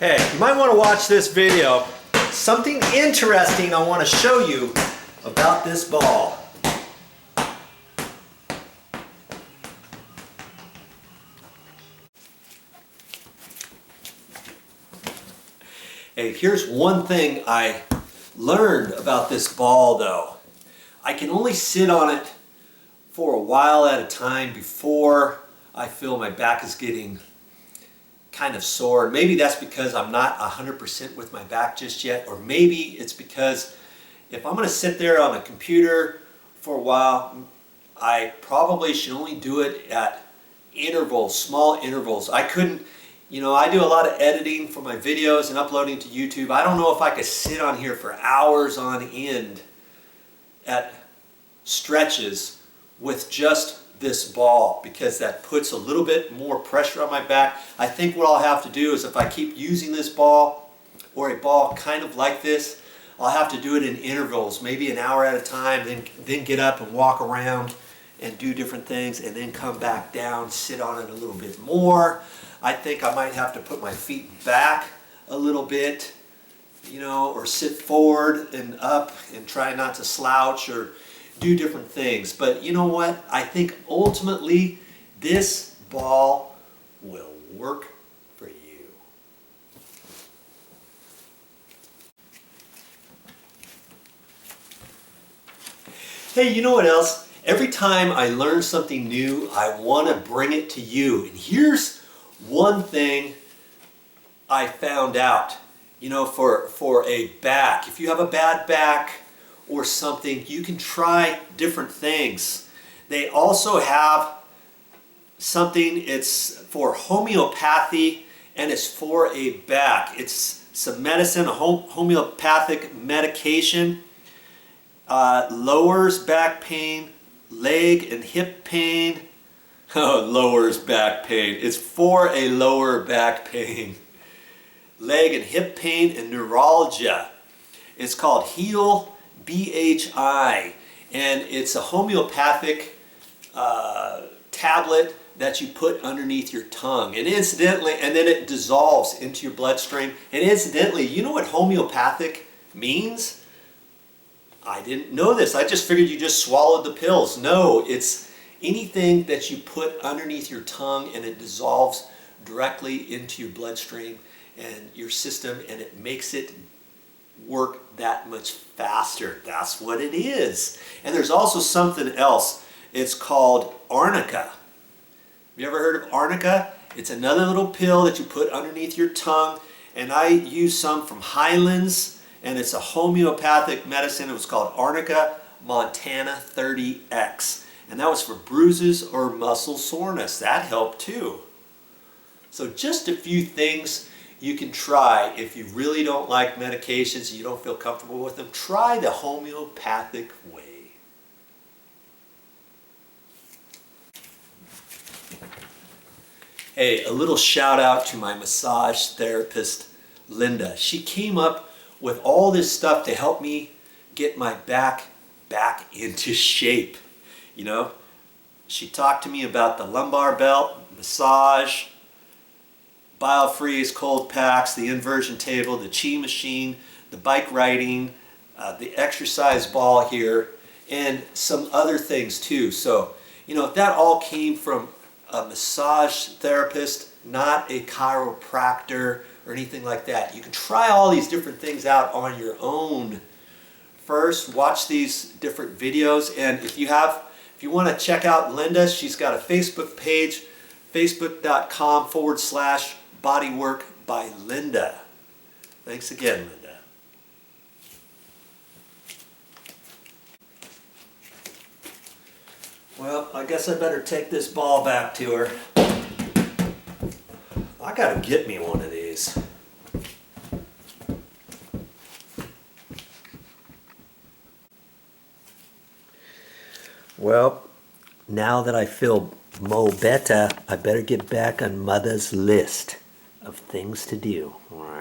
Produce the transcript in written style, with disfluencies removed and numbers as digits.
Hey, you might want to watch this video. Something interesting I want to show you about this ball. Hey, here's one thing I learned about this ball though. I can only sit on it for a while at a time before I feel my back is getting kind of sore. Maybe that's because I'm not 100% with my back just yet, or maybe it's because if I'm going to sit there on a computer for a while, I probably should only do it at intervals, small intervals. I couldn't, I do a lot of editing for my videos and uploading to YouTube. I don't know if I could sit on here for hours on end at stretches with just this ball, because that puts a little bit more pressure on my back. I think what I'll have to do is if I keep using this ball or a ball kind of like this, I'll have to do it in intervals, maybe an hour at a time, then get up and walk around and do different things, and then come back down, sit on it a little bit more. I think I might have to put my feet back a little bit, or sit forward and up and try not to slouch or do different things. But you know what? I think ultimately this ball will work for you. Hey, you know what else? Every time I learn something new, I want to bring it to you. And here's one thing I found out, for a back. If you have a bad back or something, you can try different things. They also have something, it's for homeopathy, and it's for a back. It's some medicine, a homeopathic medication, lowers back pain, leg and hip pain. Oh, lowers back pain. It's for a lower back pain. Leg and hip pain and neuralgia. It's called Heal BHI, and it's a homeopathic tablet that you put underneath your tongue, and incidentally, and then it dissolves into your bloodstream. And incidentally, you know what homeopathic means? I didn't know this. I just figured you just swallowed the pills. No, it's anything that you put underneath your tongue and it dissolves directly into your bloodstream and your system, and it makes it work that much faster. That's what it is. And there's also something else. It's called arnica. Have you ever heard of arnica? It's another little pill that you put underneath your tongue, and I use some from Highlands, and it's a homeopathic medicine. It was called Arnica Montana 30X, and that was for bruises or muscle soreness. That helped too. So just a few things you can try. If you really don't like medications and you don't feel comfortable with them, try the homeopathic way. Hey, a little shout out to my massage therapist, Linda. She came up with all this stuff to help me get my back into shape. She talked to me about the lumbar belt, massage, BioFreeze cold packs, the inversion table, the chi machine, the bike riding, the exercise ball here, and some other things too. So, that all came from a massage therapist, not a chiropractor or anything like that. You can try all these different things out on your own. First, watch these different videos, and if you want to check out Linda, she's got a Facebook page, facebook.com/bodywork by Linda. Thanks again, Linda. Well, I guess I better take this ball back to her. I gotta get me one of these. Well, now that I feel mo better, I better get back on Mother's list of things to do. All right.